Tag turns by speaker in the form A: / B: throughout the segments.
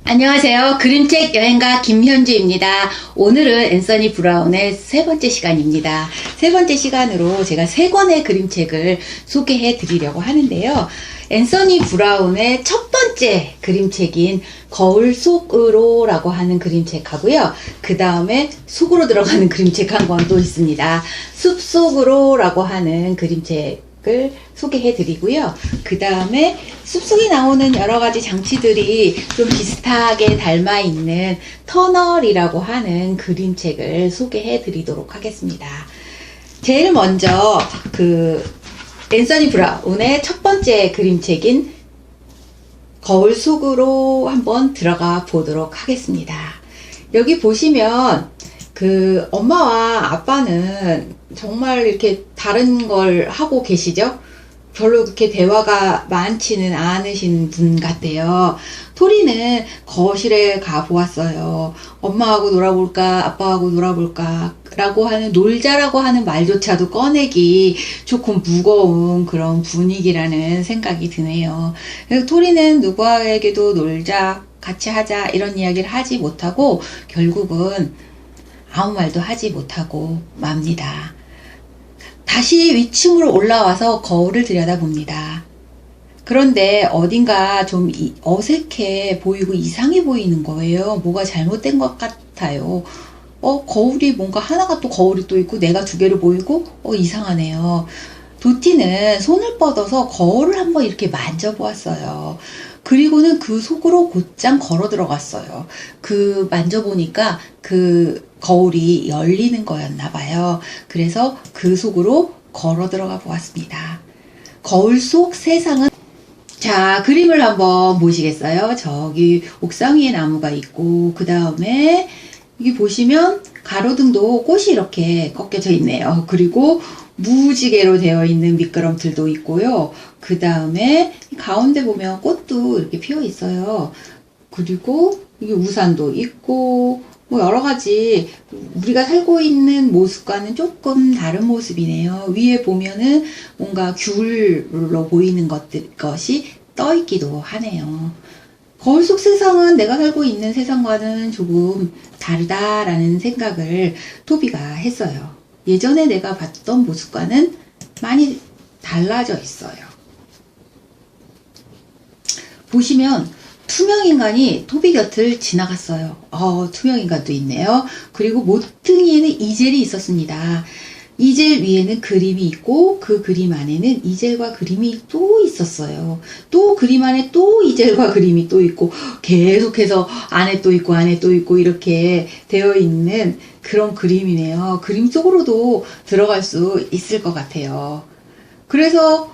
A: 안녕하세요. 그림책 여행가 김현주입니다. 오늘은 앤서니 브라운의 세 번째 시간입니다. 세 번째 시간으로 제가 세 권의 그림책을 소개해 드리려고 하는데요. 앤서니 브라운의 첫 번째 그림책인 거울 속으로 라고 하는 그림책하고요. 그 다음에 속으로 들어가는 그림책 한 권 또 있습니다. 숲속으로 라고 하는 그림책을 소개해 드리고요. 그 다음에 숲속에 나오는 여러 가지 장치들이 좀 비슷하게 닮아 있는 터널이라고 하는 그림책을 소개해 드리도록 하겠습니다. 제일 먼저 앤서니 브라운의 첫 번째 그림책인 거울 속으로 한번 들어가 보도록 하겠습니다. 여기 보시면 엄마와 아빠는 정말 이렇게 다른 걸 하고 계시죠? 별로 그렇게 대화가 많지는 않으신 분 같아요. 토리는 거실에 가 보았어요. 엄마하고 놀아볼까, 아빠하고 놀아볼까, 라고 하는, 놀자라고 하는 말조차도 꺼내기 조금 무거운 그런 분위기라는 생각이 드네요. 그래서 토리는 누구에게도 놀자, 같이 하자, 이런 이야기를 하지 못하고, 결국은 아무 말도 하지 못하고 맙니다. 다시 위층으로 올라와서 거울을 들여다봅니다. 그런데 어딘가 좀 어색해 보이고 이상해 보이는 거예요. 뭐가 잘못된 것 같아요. 거울이 뭔가 하나가 또 거울이 또 있고 내가 두 개를 보이고 이상하네요. 도티는 손을 뻗어서 거울을 한번 이렇게 만져보았어요. 그리고는 그 속으로 곧장 걸어 들어갔어요. 만져보니까 거울이 열리는 거였나 봐요. 그래서 그 속으로 걸어 들어가 보았습니다. 거울 속 세상은, 자, 그림을 한번 보시겠어요? 저기 옥상 위에 나무가 있고, 그 다음에 여기 보시면 가로등도 꽃이 이렇게 꺾여져 있네요. 그리고 무지개로 되어 있는 미끄럼틀도 있고요. 그 다음에 가운데 보면 꽃도 이렇게 피어 있어요. 그리고 여기 우산도 있고, 여러 가지 우리가 살고 있는 모습과는 조금 다른 모습이네요. 위에 보면은 뭔가 귤로 보이는 것이 떠 있기도 하네요. 거울 속 세상은 내가 살고 있는 세상과는 조금 다르다라는 생각을 토비가 했어요. 예전에 내가 봤던 모습과는 많이 달라져 있어요. 보시면 투명인간이 토비 곁을 지나갔어요. 투명인간도 있네요. 그리고 모퉁이에는 이젤이 있었습니다. 이젤 위에는 그림이 있고 그 그림 안에는 이젤과 그림이 또 있었어요. 또 그림 안에 또 이젤과 그림이 또 있고 계속해서 안에 또 있고 안에 또 있고 이렇게 되어 있는 그런 그림이네요. 그림 속으로도 들어갈 수 있을 것 같아요. 그래서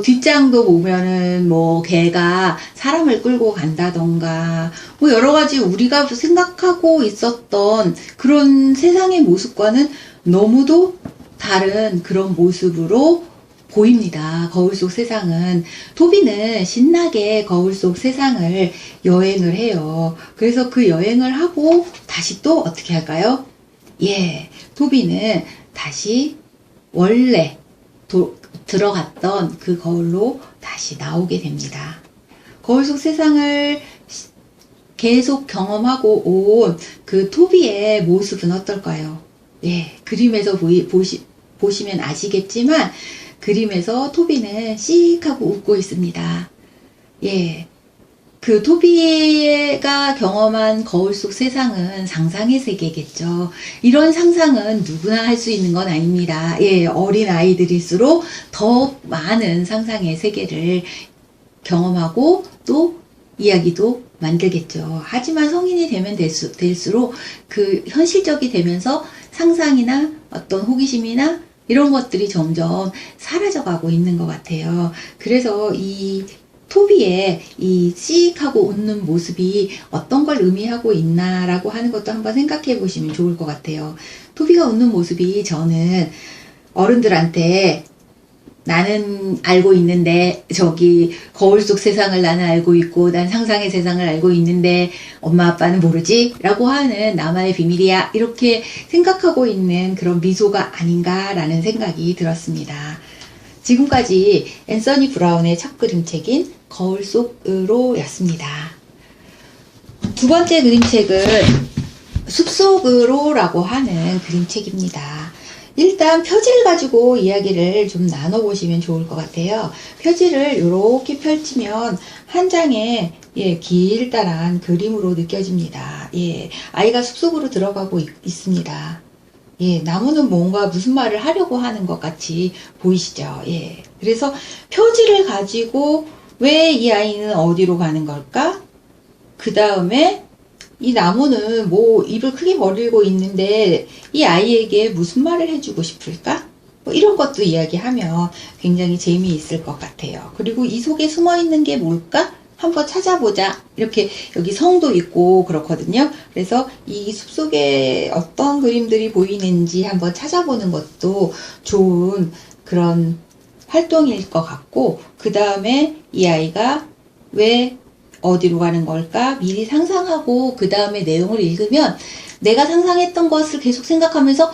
A: 뒷장도 보면은 개가 사람을 끌고 간다던가 여러 가지 우리가 생각하고 있었던 그런 세상의 모습과는 너무도 다른 그런 모습으로 보입니다. 거울 속 세상은. 토비는 신나게 거울 속 세상을 여행을 해요. 그래서 그 여행을 하고 다시 또 어떻게 할까요? 토비는 다시 원래 들어갔던 그 거울로 다시 나오게 됩니다. 거울 속 세상을 계속 경험하고 온 그 토비의 모습은 어떨까요? 그림에서 보시면 아시겠지만 그림에서 토비는 씩 하고 웃고 있습니다. 그 토비가 경험한 거울 속 세상은 상상의 세계겠죠. 이런 상상은 누구나 할 수 있는 건 아닙니다. 어린 아이들일수록 더 많은 상상의 세계를 경험하고 또 이야기도 만들겠죠. 하지만 성인이 되면 될수록 현실적이 되면서 상상이나 어떤 호기심이나 이런 것들이 점점 사라져가고 있는 것 같아요. 그래서 토비의 씩하고 웃는 모습이 어떤 걸 의미하고 있나라고 하는 것도 한번 생각해 보시면 좋을 것 같아요. 토비가 웃는 모습이 저는 어른들한테 나는 알고 있는데 저기 거울 속 세상을 나는 알고 있고 난 상상의 세상을 알고 있는데 엄마 아빠는 모르지? 라고 하는 나만의 비밀이야 이렇게 생각하고 있는 그런 미소가 아닌가라는 생각이 들었습니다. 지금까지 앤서니 브라운의 첫 그림책인 거울 속으로 였습니다. 두 번째 그림책은 숲속으로라고 하는 그림책입니다. 일단 표지를 가지고 이야기를 좀 나눠보시면 좋을 것 같아요. 표지를 이렇게 펼치면 한 장의 길다란 그림으로 느껴집니다. 아이가 숲속으로 들어가고 있습니다. 나무는 뭔가 무슨 말을 하려고 하는 것 같이 보이시죠? 그래서 표지를 가지고 왜 이 아이는 어디로 가는 걸까? 그 다음에 이 나무는 뭐 입을 크게 벌리고 있는데 이 아이에게 무슨 말을 해주고 싶을까? 뭐 이런 것도 이야기하면 굉장히 재미있을 것 같아요. 그리고 이 속에 숨어 있는 게 뭘까? 한번 찾아보자. 이렇게 여기 성도 있고 그렇거든요. 그래서 이 숲속에 어떤 그림들이 보이는지 한번 찾아보는 것도 좋은 그런 활동일 것 같고, 그 다음에 이 아이가 왜 어디로 가는 걸까? 미리 상상하고 그 다음에 내용을 읽으면 내가 상상했던 것을 계속 생각하면서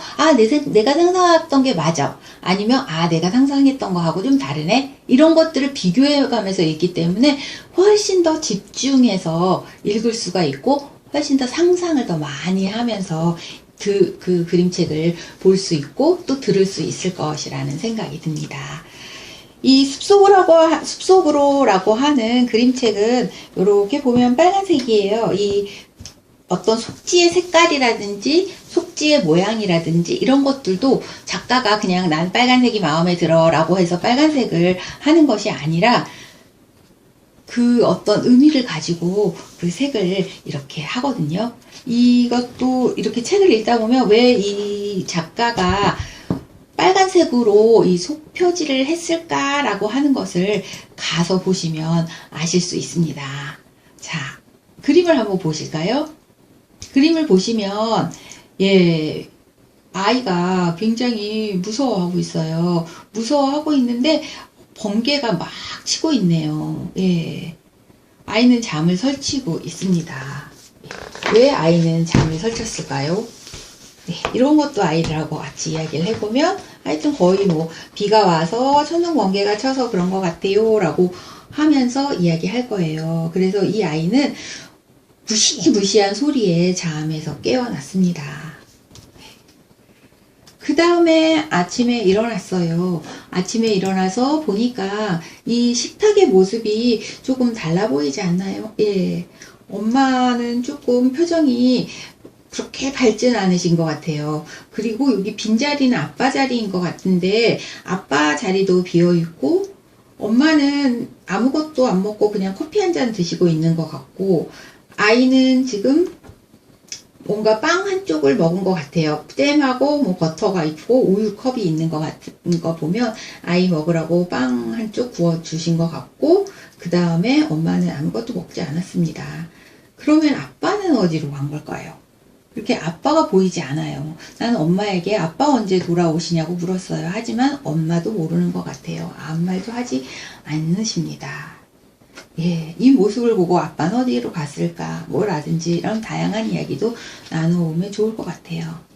A: 내가 상상했던 게 맞아. 아니면 내가 상상했던 거하고 좀 다르네. 이런 것들을 비교해 가면서 읽기 때문에 훨씬 더 집중해서 읽을 수가 있고 훨씬 더 상상을 더 많이 하면서 그 그림책을 볼 수 있고 또 들을 수 있을 것이라는 생각이 듭니다. 이 숲속으로라고 하는 그림책은 이렇게 보면 빨간색이에요. 이 어떤 속지의 색깔이라든지 속지의 모양이라든지 이런 것들도 작가가 그냥 난 빨간색이 마음에 들어 라고 해서 빨간색을 하는 것이 아니라 그 어떤 의미를 가지고 그 색을 이렇게 하거든요. 이것도 이렇게 책을 읽다 보면 왜 이 작가가 빨간색으로 이 속표지를 했을까라고 하는 것을 가서 보시면 아실 수 있습니다. 자, 그림을 한번 보실까요? 그림을 보시면 아이가 굉장히 무서워하고 있어요. 무서워하고 있는데 번개가 막 치고 있네요. 아이는 잠을 설치고 있습니다. 왜 아이는 잠을 설쳤을까요? 이런 것도 아이들하고 같이 이야기를 해보면 하여튼 거의 뭐 비가 와서 천둥 번개가 쳐서 그런 것 같아요 라고 하면서 이야기할 거예요. 그래서 이 아이는 무시무시한 소리에 잠에서 깨어났습니다. 그 다음에 아침에 일어났어요. 아침에 일어나서 보니까 이 식탁의 모습이 조금 달라 보이지 않나요? 엄마는 조금 표정이 그렇게 밝진 않으신 것 같아요. 그리고 여기 빈자리는 아빠 자리인 것 같은데 아빠 자리도 비어있고 엄마는 아무것도 안 먹고 그냥 커피 한 잔 드시고 있는 것 같고 아이는 지금 뭔가 빵 한쪽을 먹은 것 같아요. 잼하고 뭐 버터가 있고 우유컵이 있는 것 같은 거 보면 아이 먹으라고 빵 한쪽 구워 주신 것 같고 그 다음에 엄마는 아무것도 먹지 않았습니다. 그러면 아빠는 어디로 간 걸까요? 그렇게 아빠가 보이지 않아요. 나는 엄마에게 아빠 언제 돌아오시냐고 물었어요. 하지만 엄마도 모르는 것 같아요. 아무 말도 하지 않으십니다. 이 모습을 보고 아빠는 어디로 갔을까? 뭐라든지 이런 다양한 이야기도 나누면 좋을 것 같아요.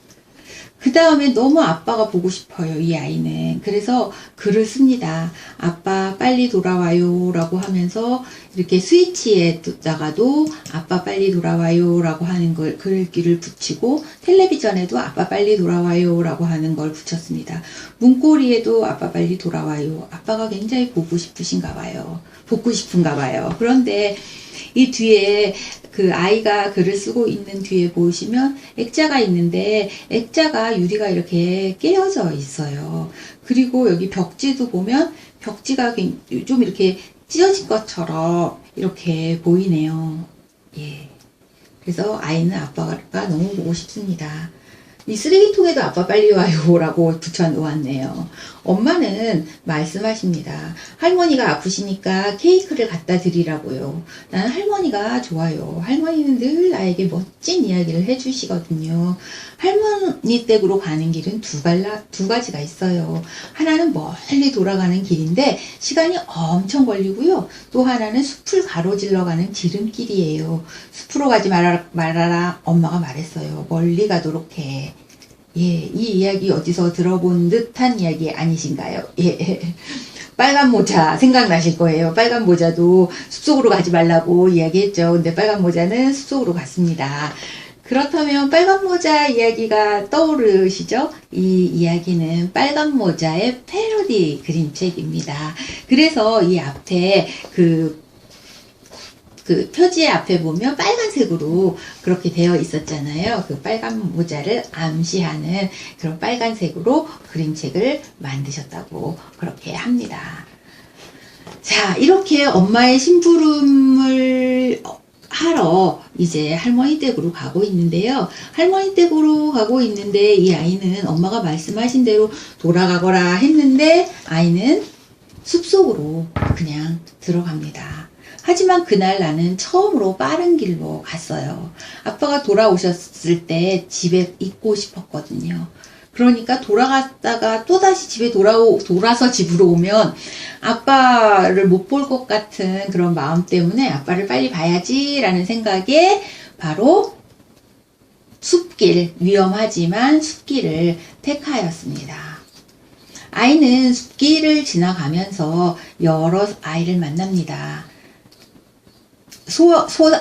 A: 그 다음에 너무 아빠가 보고 싶어요, 이 아이는. 그래서 글을 씁니다. 아빠 빨리 돌아와요 라고 하면서 이렇게 스위치에다가도 아빠 빨리 돌아와요 라고 하는 걸 글귀를 붙이고 텔레비전에도 아빠 빨리 돌아와요 라고 하는 걸 붙였습니다. 문고리에도 아빠 빨리 돌아와요. 아빠가 굉장히 보고 싶으신가 봐요. 보고 싶은가 봐요. 그런데 이 뒤에 그 아이가 글을 쓰고 있는 뒤에 보시면 액자가 있는데 액자가 유리가 이렇게 깨어져 있어요. 그리고 여기 벽지도 보면 벽지가 좀 이렇게 찢어진 것처럼 이렇게 보이네요. 그래서 아이는 아빠가 너무 보고 싶습니다. 이 쓰레기통에도 아빠 빨리 와요 라고 붙여놓았네요. 엄마는 말씀하십니다. 할머니가 아프시니까 케이크를 갖다 드리라고요. 나는 할머니가 좋아요. 할머니는 늘 나에게 멋진 이야기를 해주시거든요. 할머니 댁으로 가는 길은 두 가지가 있어요. 하나는 멀리 돌아가는 길인데 시간이 엄청 걸리고요. 또 하나는 숲을 가로질러 가는 지름길이에요. 숲으로 가지 말아라 엄마가 말했어요. 멀리 가도록 해. 이 이야기 어디서 들어본 듯한 이야기 아니신가요? 빨간 모자 생각나실 거예요. 빨간 모자도 숲속으로 가지 말라고 이야기했죠. 근데 빨간 모자는 숲속으로 갔습니다. 그렇다면 빨간 모자 이야기가 떠오르시죠? 이 이야기는 빨간 모자의 패러디 그림책입니다. 그래서 이 앞에 그 표지 앞에 보면 빨간색으로 그렇게 되어 있었잖아요. 그 빨간 모자를 암시하는 그런 빨간색으로 그림책을 만드셨다고 그렇게 합니다. 자, 이렇게 엄마의 심부름을 하러 이제 할머니 댁으로 가고 있는데요. 할머니 댁으로 가고 있는데 이 아이는 엄마가 말씀하신 대로 돌아가거라 했는데 아이는 숲속으로 그냥 들어갑니다. 하지만 그날 나는 처음으로 빠른 길로 갔어요. 아빠가 돌아오셨을 때 집에 있고 싶었거든요. 그러니까 돌아갔다가 또다시 집에 돌아서 집으로 오면 아빠를 못 볼 것 같은 그런 마음 때문에 아빠를 빨리 봐야지라는 생각에 바로 숲길, 위험하지만 숲길을 택하였습니다. 아이는 숲길을 지나가면서 여러 아이를 만납니다. 소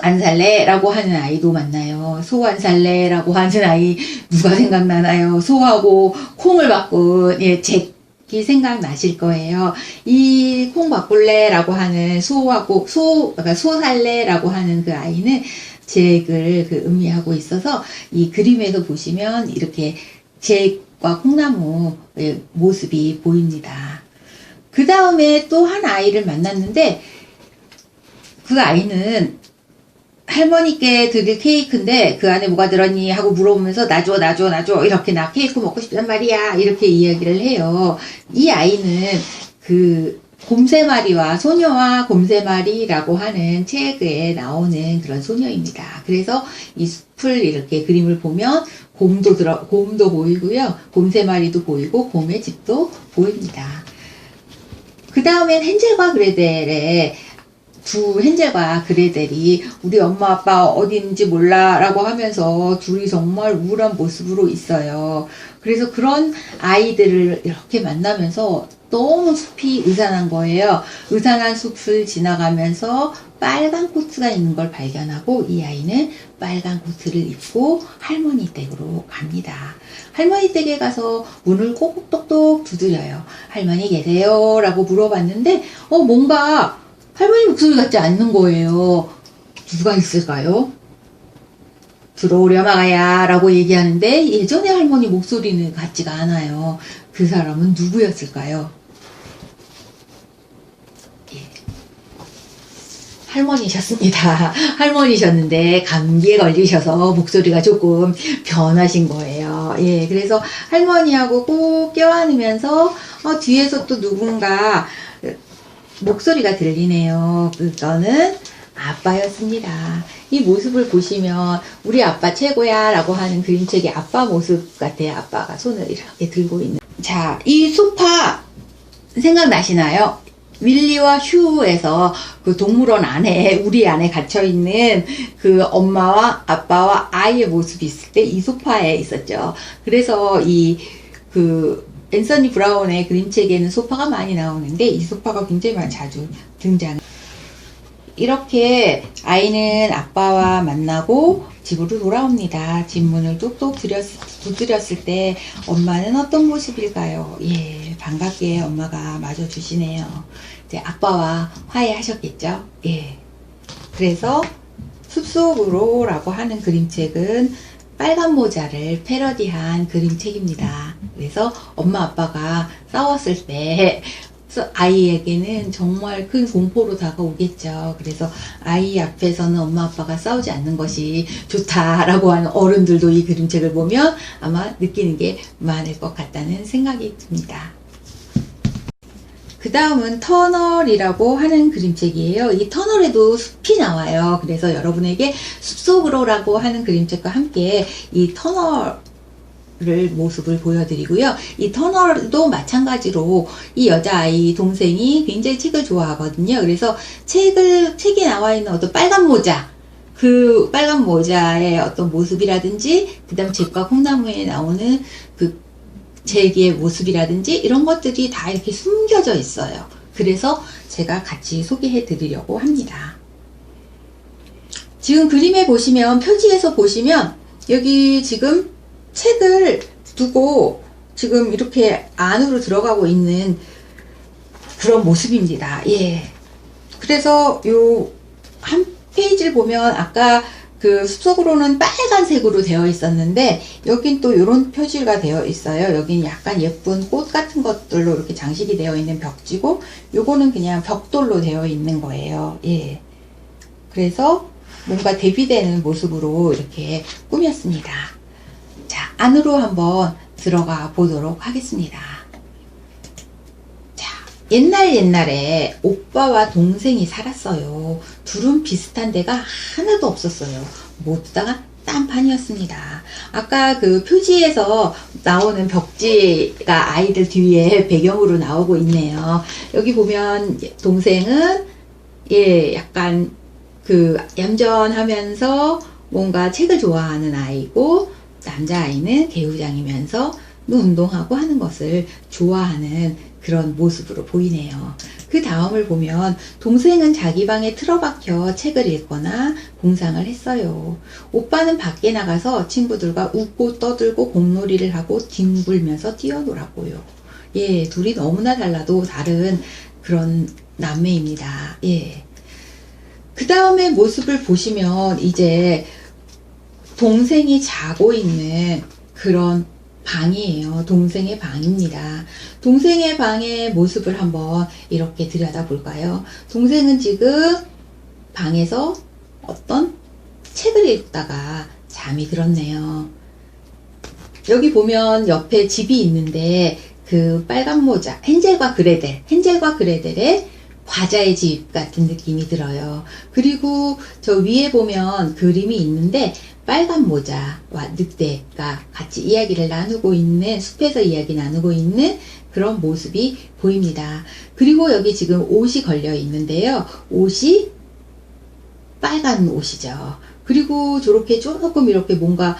A: 안 살래라고 하는 아이도 만나요. 소 안 살래라고 하는 아이 누가 생각나나요? 소하고 콩을 바꾼 잭이 생각나실 거예요. 이 콩 바꿀래라고 하는 그러니까 소 살래라고 하는 그 아이는 잭을 의미하고 있어서 이 그림에서 보시면 이렇게 잭과 콩나무의 모습이 보입니다. 그 다음에 또 한 아이를 만났는데 그 아이는 할머니께 드릴 케이크인데 그 안에 뭐가 들었니 하고 물어보면서 놔줘 이렇게 나 케이크 먹고 싶단 말이야 이렇게 이야기를 해요. 이 아이는 그 곰새마리와 소녀와 곰새마리라고 하는 책에 나오는 그런 소녀입니다. 그래서 이 숲을 이렇게 그림을 보면 곰도 보이고요. 곰새마리도 보이고 곰의 집도 보입니다. 그 다음엔 헨젤과 그레델의 두 헨젤과 그레델이 우리 엄마 아빠 어디 있는지 몰라 라고 하면서 둘이 정말 우울한 모습으로 있어요. 그래서 그런 아이들을 이렇게 만나면서 너무 숲이 으산한 거예요. 으산한 숲을 지나가면서 빨간 코트가 있는 걸 발견하고 이 아이는 빨간 코트를 입고 할머니 댁으로 갑니다. 할머니 댁에 가서 문을 꼭똑똑 두드려요. 할머니 계세요? 라고 물어봤는데 뭔가 할머니 목소리 같지 않는 거예요. 누가 있을까요? 들어오려 마야 라고 얘기하는데 예전의 할머니 목소리는 같지가 않아요. 그 사람은 누구였을까요? 예. 할머니셨습니다. 할머니셨는데 감기에 걸리셔서 목소리가 조금 변하신 거예요. 예, 그래서 할머니하고 꼭 껴안으면서 뒤에서 또 누군가 목소리가 들리네요. 그거는 아빠였습니다. 이 모습을 보시면 우리 아빠 최고야 라고 하는 그림책의 아빠 모습 같아요. 아빠가 손을 이렇게 들고 있는. 자, 이 소파 생각나시나요? 윌리와 휴에서 그 동물원 안에 우리 안에 갇혀있는 그 엄마와 아빠와 아이의 모습이 있을 때 이 소파에 있었죠. 그래서 앤서니 브라운의 그림책에는 소파가 많이 나오는데 이 소파가 굉장히 많이 자주 등장해요. 이렇게 아이는 아빠와 만나고 집으로 돌아옵니다. 집 문을 뚝뚝 두드렸을 때 엄마는 어떤 모습일까요? 예, 반갑게 엄마가 맞아주시네요. 이제 아빠와 화해하셨겠죠? 예. 그래서 숲속으로 라고 하는 그림책은 빨간 모자를 패러디한 그림책입니다. 그래서 엄마 아빠가 싸웠을 때 아이에게는 정말 큰 공포로 다가오겠죠. 그래서 아이 앞에서는 엄마 아빠가 싸우지 않는 것이 좋다라고 하는 어른들도 이 그림책을 보면 아마 느끼는 게 많을 것 같다는 생각이 듭니다. 그 다음은 터널이라고 하는 그림책이에요. 이 터널에도 숲이 나와요. 그래서 여러분에게 숲속으로라고 하는 그림책과 함께 이 터널 모습을 보여드리고요. 이 터널도 마찬가지로 이 여자아이 동생이 굉장히 책을 좋아하거든요. 그래서 책에 나와 있는 어떤 빨간 모자, 그 빨간 모자의 어떤 모습이라든지 그 다음 잭과 콩나무에 나오는 그 잭의 모습이라든지 이런 것들이 다 이렇게 숨겨져 있어요. 그래서 제가 같이 소개해 드리려고 합니다. 지금 그림에 보시면, 표지에서 보시면 여기 지금 책을 두고 지금 이렇게 안으로 들어가고 있는 그런 모습입니다. 예. 그래서 요 한 페이지를 보면 아까 그 숲속으로는 빨간색으로 되어 있었는데 여긴 또 이런 표지가 되어 있어요. 여긴 약간 예쁜 꽃 같은 것들로 이렇게 장식이 되어 있는 벽지고, 요거는 그냥 벽돌로 되어 있는 거예요. 예. 그래서 뭔가 대비되는 모습으로 이렇게 꾸몄습니다. 자, 안으로 한번 들어가 보도록 하겠습니다. 자, 옛날에 오빠와 동생이 살았어요. 둘은 비슷한 데가 하나도 없었어요. 모두 다가 딴판이었습니다. 아까 그 표지에서 나오는 벽지가 아이들 뒤에 배경으로 나오고 있네요. 여기 보면 동생은 약간 그 얌전하면서 뭔가 책을 좋아하는 아이고, 남자아이는 개구장이면서 운동하고 하는 것을 좋아하는 그런 모습으로 보이네요. 그 다음을 보면 동생은 자기 방에 틀어박혀 책을 읽거나 공상을 했어요. 오빠는 밖에 나가서 친구들과 웃고 떠들고 공놀이를 하고 뒹굴면서 뛰어놀았고요. 예, 둘이 너무나 달라도 다른 그런 남매입니다. 예. 그 다음에 모습을 보시면 이제 동생이 자고 있는 그런 방이에요. 동생의 방입니다. 동생의 방의 모습을 한번 이렇게 들여다볼까요? 동생은 지금 방에서 어떤 책을 읽다가 잠이 들었네요. 여기 보면 옆에 집이 있는데 그 빨간 모자, 헨젤과 그레델의 과자의 집 같은 느낌이 들어요. 그리고 저 위에 보면 그림이 있는데 빨간 모자와 늑대가 같이 이야기를 나누고 있는, 숲에서 이야기 나누고 있는 그런 모습이 보입니다. 그리고 여기 지금 옷이 걸려 있는데요. 옷이 빨간 옷이죠. 그리고 저렇게 조금 이렇게 뭔가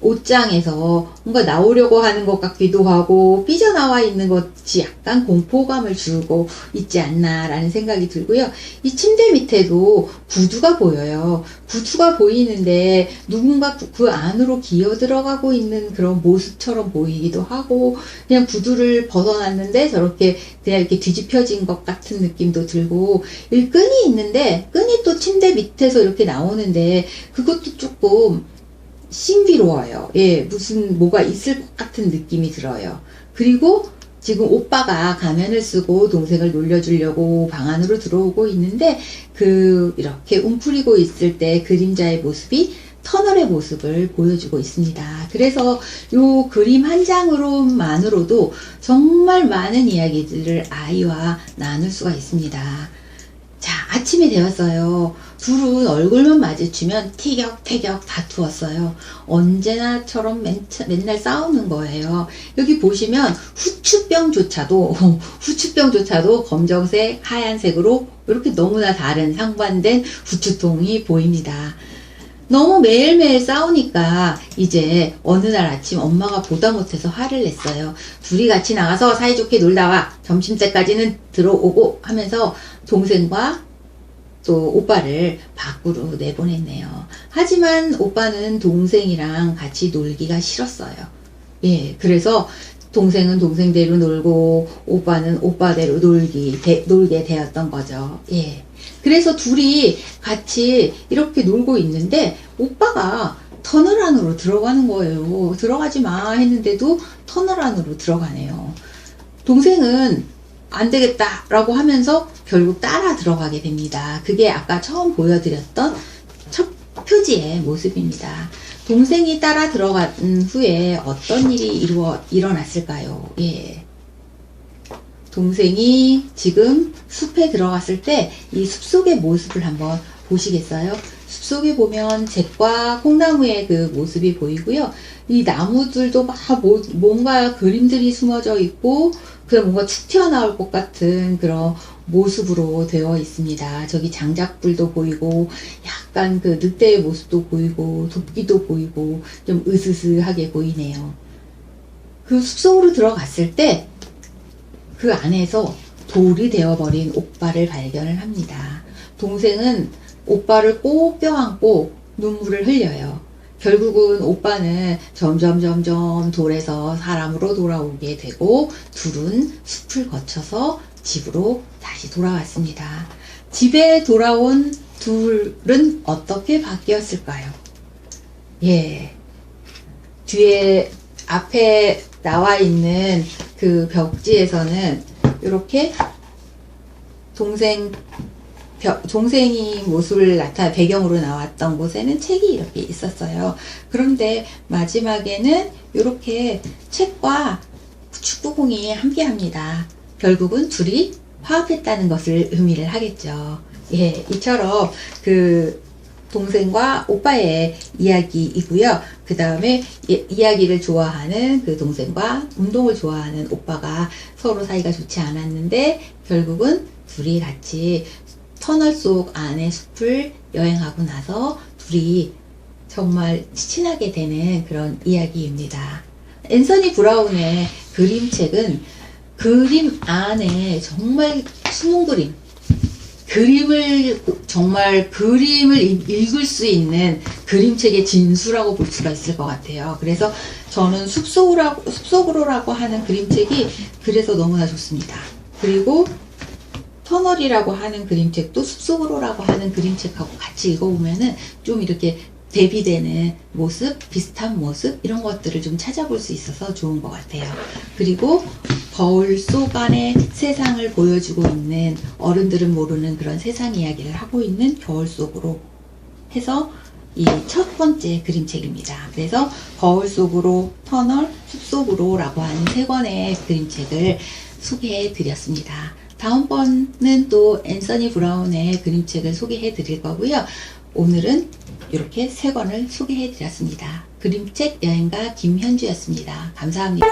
A: 옷장에서 뭔가 나오려고 하는 것 같기도 하고 삐져나와 있는 것이 약간 공포감을 주고 있지 않나 라는 생각이 들고요. 이 침대 밑에도 구두가 보여요. 구두가 보이는데 누군가 그 안으로 기어 들어가고 있는 그런 모습처럼 보이기도 하고, 그냥 구두를 벗어났는데 저렇게 그냥 이렇게 뒤집혀진 것 같은 느낌도 들고, 이 끈이 있는데 끈이 또 침대 밑에서 이렇게 나오는데 그것도 조금 신비로워요. 예, 무슨 뭐가 있을 것 같은 느낌이 들어요. 그리고 지금 오빠가 가면을 쓰고 동생을 놀려주려고 방 안으로 들어오고 있는데, 이렇게 웅크리고 있을 때 그림자의 모습이 터널의 모습을 보여주고 있습니다. 그래서 요 그림 한 장으로만으로도 정말 많은 이야기들을 아이와 나눌 수가 있습니다. 자, 아침이 되었어요. 둘은 얼굴만 마주치면 티격태격 다투었어요. 언제나처럼 맨날 싸우는 거예요. 여기 보시면 후추병조차도 검정색, 하얀색으로 이렇게 너무나 다른 상반된 후추통이 보입니다. 너무 매일매일 싸우니까 이제 어느 날 아침 엄마가 보다 못해서 화를 냈어요. 둘이 같이 나가서 사이좋게 놀다 와. 점심때까지는 들어오고 하면서 동생과 또 오빠를 밖으로 내보냈네요. 하지만 오빠는 동생이랑 같이 놀기가 싫었어요. 예, 그래서 동생은 동생대로 놀고 오빠는 오빠대로 놀게 되었던 거죠. 예. 그래서 둘이 같이 이렇게 놀고 있는데 오빠가 터널 안으로 들어가는 거예요. 들어가지 마 했는데도 터널 안으로 들어가네요. 동생은 안 되겠다 라고 하면서 결국 따라 들어가게 됩니다. 그게 아까 처음 보여드렸던 첫 표지의 모습입니다. 동생이 따라 들어간 후에 어떤 일이 일어났을까요? 예. 동생이 지금 숲에 들어갔을 때 이 숲속의 모습을 한번 보시겠어요? 숲속에 보면 잭과 콩나무의 그 모습이 보이고요. 이 나무들도 막 뭔가 그림들이 숨어져 있고, 그냥 뭔가 툭 튀어나올 것 같은 그런 모습으로 되어 있습니다. 저기 장작불도 보이고, 약간 그 늑대의 모습도 보이고, 도끼도 보이고, 좀 으스스하게 보이네요. 그 숲속으로 들어갔을 때, 그 안에서 돌이 되어버린 오빠를 발견을 합니다. 동생은 오빠를 꼭 껴안고 눈물을 흘려요. 결국은 오빠는 점점 돌에서 사람으로 돌아오게 되고 둘은 숲을 거쳐서 집으로 다시 돌아왔습니다. 집에 돌아온 둘은 어떻게 바뀌었을까요? 예. 뒤에 앞에 나와 있는 그 벽지에서는 이렇게 동생이 모습을 배경으로 나왔던 곳에는 책이 이렇게 있었어요. 그런데 마지막에는 이렇게 책과 축구공이 함께 합니다. 결국은 둘이 화합했다는 것을 의미를 하겠죠. 예, 이처럼 그 동생과 오빠의 이야기이고요. 그 다음에 이야기를 좋아하는 그 동생과 운동을 좋아하는 오빠가 서로 사이가 좋지 않았는데 결국은 둘이 같이 터널 속 안의 숲을 여행하고 나서 둘이 정말 친하게 되는 그런 이야기입니다. 앤서니 브라운의 그림책은 그림 안에 정말 숨은 그림을 읽을 수 있는 그림책의 진수라고 볼 수가 있을 것 같아요. 그래서 저는 숲속으로라고 하는 그림책이 그래서 너무나 좋습니다. 그리고 터널이라고 하는 그림책도 숲속으로라고 하는 그림책하고 같이 읽어보면은 좀 이렇게 대비되는 모습, 비슷한 모습 이런 것들을 좀 찾아볼 수 있어서 좋은 것 같아요. 그리고 거울 속 안에 세상을 보여주고 있는 어른들은 모르는 그런 세상 이야기를 하고 있는 거울 속으로 해서 이 첫 번째 그림책입니다. 그래서 거울 속으로, 터널, 숲속으로 라고 하는 세 권의 그림책을 소개해 드렸습니다. 다음번은 또 앤서니 브라운의 그림책을 소개해 드릴 거고요. 오늘은 이렇게 세 권을 소개해 드렸습니다. 그림책 여행가 김현주였습니다. 감사합니다.